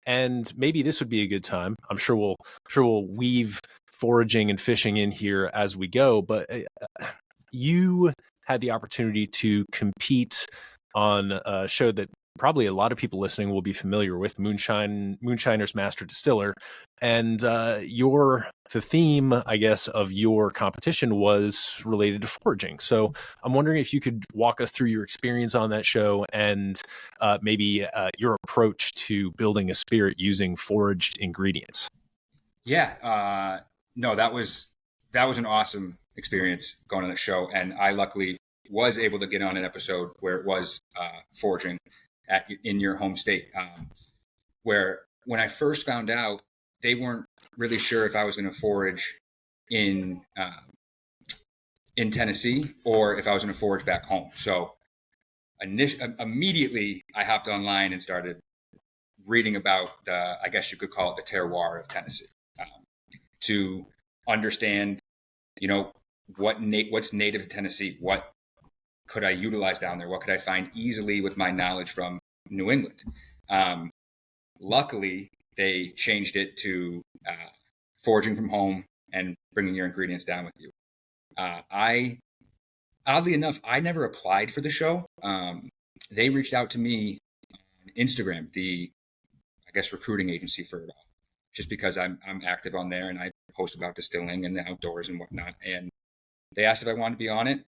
And maybe this would be a good time. I'm sure we'll weave foraging and fishing in here as we go. But you had the opportunity to compete on a show that probably a lot of people listening will be familiar with, Moonshiners Master Distiller. And the theme, I guess, of your competition was related to foraging. So I'm wondering if you could walk us through your experience on that show and maybe your approach to building a spirit using foraged ingredients. Yeah, no, that was an awesome experience going on the show, and I luckily was able to get on an episode where it was foraging in your home state. Where when I first found out, they weren't really sure if I was going to forage in in Tennessee or if I was going to forage back home. So immediately, I hopped online and started reading about I guess you could call it the terroir of Tennessee, to understand, what's native to Tennessee, what could I utilize down there, what could I find easily with my knowledge from New England. Luckily, they changed it to foraging from home and bringing your ingredients down with you. Oddly enough, I never applied for the show. They reached out to me on Instagram, the, I guess, recruiting agency for it all, just because I'm active on there and I post about distilling and the outdoors and whatnot. And they asked if I wanted to be on it,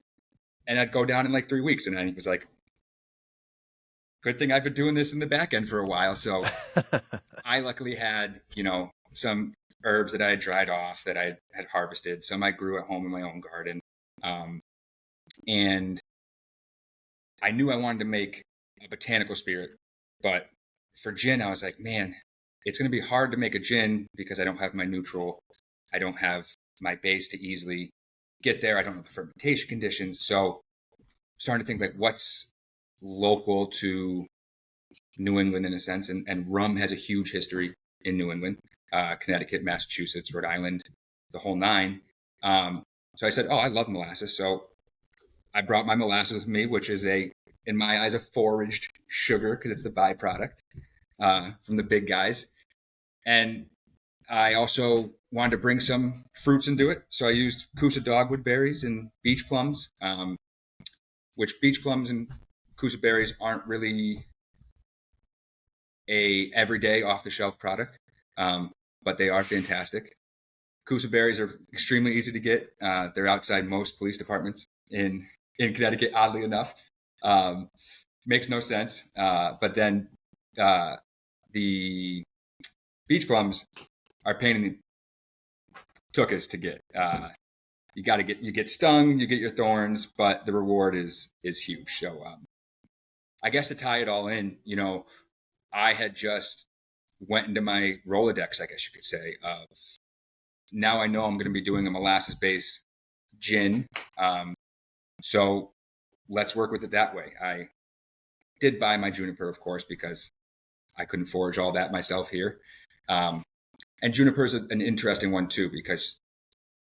and I'd go down in like 3 weeks. And I was like, good thing I've been doing this in the back end for a while. So I luckily had, some herbs that I had dried off that I had harvested. Some I grew at home in my own garden. And I knew I wanted to make a botanical spirit, but for gin, I was like, man, it's going to be hard to make a gin because I don't have my neutral. I don't have my base to easily get there. I don't know the fermentation conditions. So I'm starting to think like what's local to New England in a sense. And rum has a huge history in New England, Connecticut, Massachusetts, Rhode Island, the whole nine. So I said, oh, I love molasses. So I brought my molasses with me, which is in my eyes, a foraged sugar because it's the byproduct from the big guys. And I also wanted to bring some fruits into it. So I used Kousa Dogwood berries and beach plums, which beach plums and Kousa berries aren't really a everyday off-the-shelf product, but they are fantastic. Kousa berries are extremely easy to get. They're outside most police departments in Connecticut, oddly enough. Makes no sense. But then the beach plums are a pain in the tuchus to get. You get stung, you get your thorns, but the reward is huge. So I guess to tie it all in, I had just went into my Rolodex, I guess you could say, of now I know I'm going to be doing a molasses-based gin. So let's work with it that way. I did buy my juniper, of course, because I couldn't forage all that myself here. And juniper is an interesting one too, because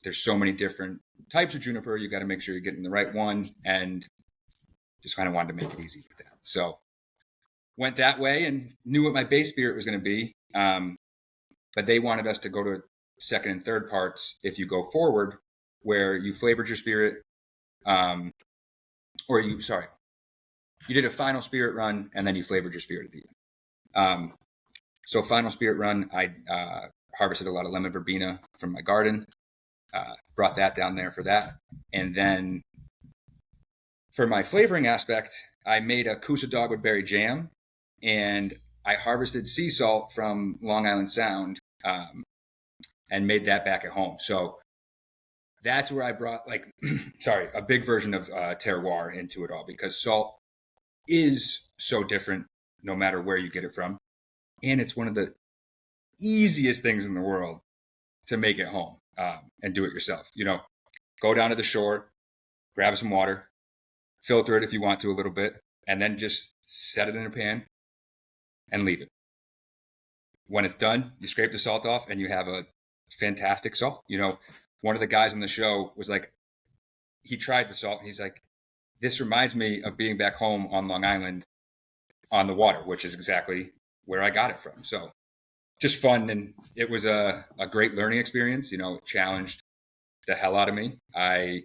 there's so many different types of juniper. You got to make sure you're getting the right one, and just kind of wanted to make it easy with that. So went that way and knew what my base spirit was going to be. But they wanted us to go to second and third parts if you go forward, where you flavored your spirit, you did a final spirit run and then you flavored your spirit at the end. So final spirit run, I harvested a lot of lemon verbena from my garden, brought that down there for that. And then for my flavoring aspect, I made a Kousa Dogwood berry jam, and I harvested sea salt from Long Island Sound and made that back at home. So that's where I brought a big version of terroir into it all, because salt is so different no matter where you get it from. And it's one of the easiest things in the world to make at home and do it yourself. Go down to the shore, grab some water, filter it if you want to a little bit, and then just set it in a pan and leave it. When it's done, you scrape the salt off and you have a fantastic salt. One of the guys on the show was like, he tried the salt and he's like, this reminds me of being back home on Long Island on the water, which is exactly where I got it from. So just fun. And it was a great learning experience. You know, it challenged the hell out of me. I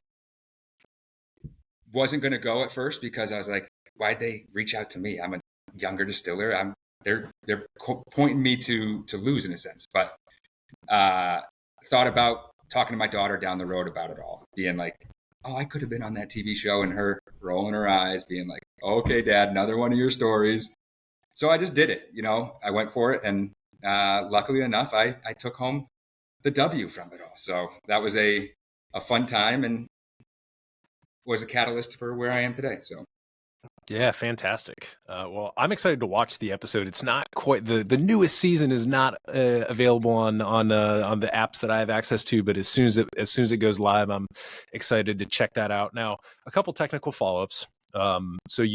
wasn't going to go at first because I was like, why'd they reach out to me? I'm a younger distiller. They're pointing me to lose in a sense, but thought about talking to my daughter down the road about it all, being like, oh, I could have been on that TV show, and her rolling her eyes, being like, okay, Dad, another one of your stories. So I just did it. You know, I went for it, and luckily enough, I took home the W from it all. So that was a fun time and was a catalyst for where I am today. So. Yeah, fantastic. Well, I'm excited to watch the episode. It's not quite the newest season is not available on the apps that I have access to, but as soon as it goes live, I'm excited to check that out. Now, a couple technical follow-ups. So did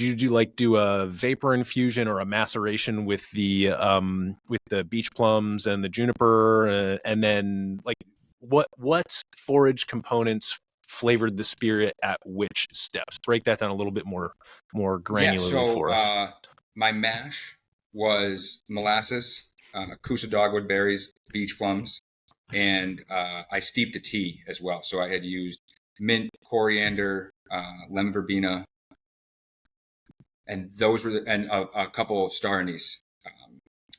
you do a vapor infusion or a maceration with the beach plums and the juniper, and then like what forage components flavored the spirit at which steps? Break that down a little bit more granularly for us. My mash was molasses, Kousa Dogwood berries, beach plums, and I steeped a tea as well. So I had used mint, coriander, lemon verbena, and those were and a couple star anise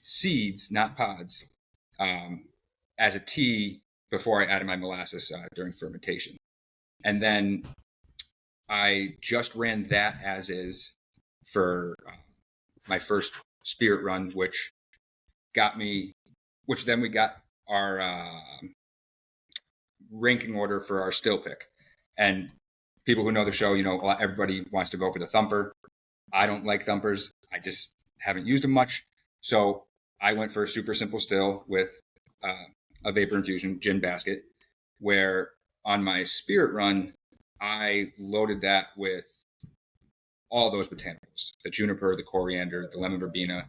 seeds, not pods, as a tea before I added my molasses during fermentation. And then I just ran that as is for my first spirit run, which then we got our ranking order for our still pick. And people who know the show, you know, everybody wants to go for the thumper. I don't like thumpers. I just haven't used them much. So I went for a super simple still with a vapor infusion gin basket, where on my spirit run, I loaded that with all those botanicals, the juniper, the coriander, the lemon verbena,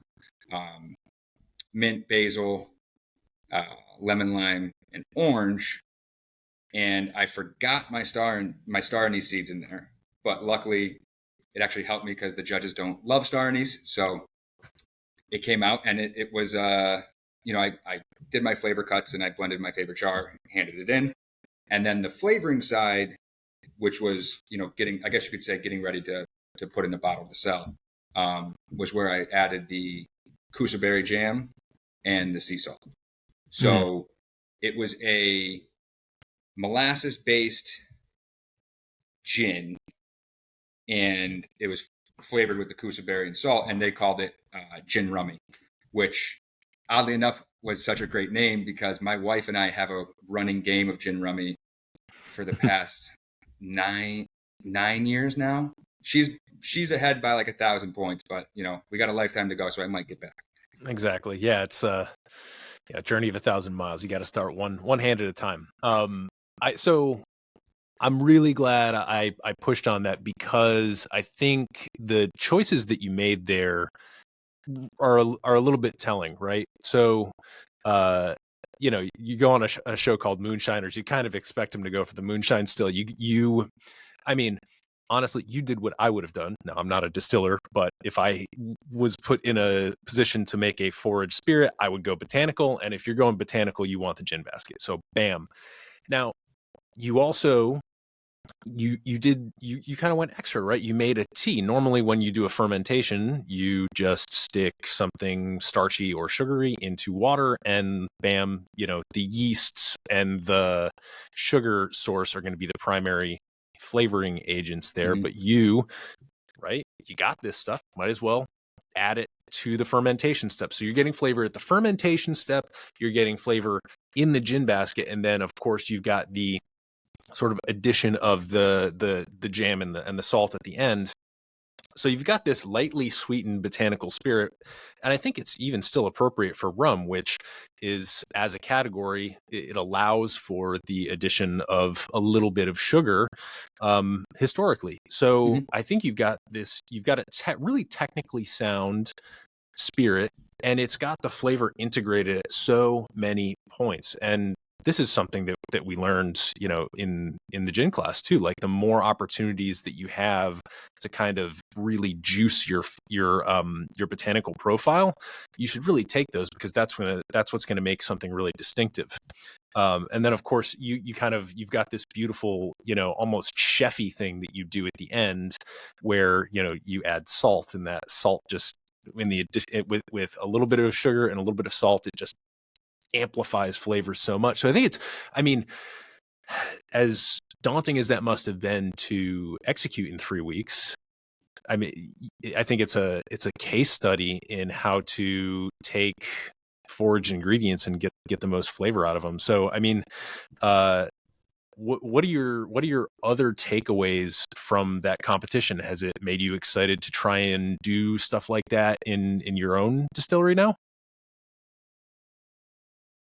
mint, basil, lemon, lime, and orange. And I forgot my star anise seeds in there, but luckily it actually helped me because the judges don't love star anise. So it came out, and it was, you know, I did my flavor cuts and I blended my favorite char, handed it in. And then the flavoring side, which was, you know, getting ready to put in the bottle to sell, was where I added the Kousa berry jam and the sea salt. So it was a molasses-based gin, and it was flavored with the Kousa berry and salt, and they called it gin rummy, which oddly enough was such a great name because my wife and I have a running game of gin rummy for the past 9 years now. She's ahead by like 1,000 points, but you know, we got a lifetime to go, so I might get back. Exactly. Yeah, it's a journey of 1,000 miles. You got to start one hand at a time. So I'm really glad I pushed on that, because I think the choices that you made there are a little bit telling, right? So, you know, you go on a show called Moonshiners, you kind of expect them to go for the moonshine still. I mean, honestly, you did what I would have done. Now, I'm not a distiller, but if I was put in a position to make a foraged spirit, I would go botanical. And if you're going botanical, you want the gin basket. So, bam. Now, you also you kind of went extra, right? You made a tea. Normally when you do a fermentation, you just stick something starchy or sugary into water, and bam, you know, the yeasts and the sugar source are going to be the primary flavoring agents there. But you got this stuff, might as well add it to the fermentation step. So you're getting flavor at the fermentation step, you're getting flavor in the gin basket, and then of course you've got the sort of addition of the jam and the salt at the end. So you've got this lightly sweetened botanical spirit, and I think it's even still appropriate for rum, which is, as a category, it allows for the addition of a little bit of sugar historically. So I think you've got a really technically sound spirit, and it's got the flavor integrated at so many points. And this is something that we learned, in the gin class too. Like the more opportunities that you have to kind of really juice your botanical profile, you should really take those, because that's what's going to make something really distinctive. And then of course you've got this beautiful, almost chefy thing that you do at the end, where, you add salt, and that salt just with a little bit of sugar and a little bit of salt, it just amplifies flavors so much. So I think as daunting as that must have been to execute in 3 weeks, I mean, I think it's a case study in how to take foraged ingredients and get the most flavor out of them. So, I mean, what are your other takeaways from that competition? Has it made you excited to try and do stuff like that in your own distillery now?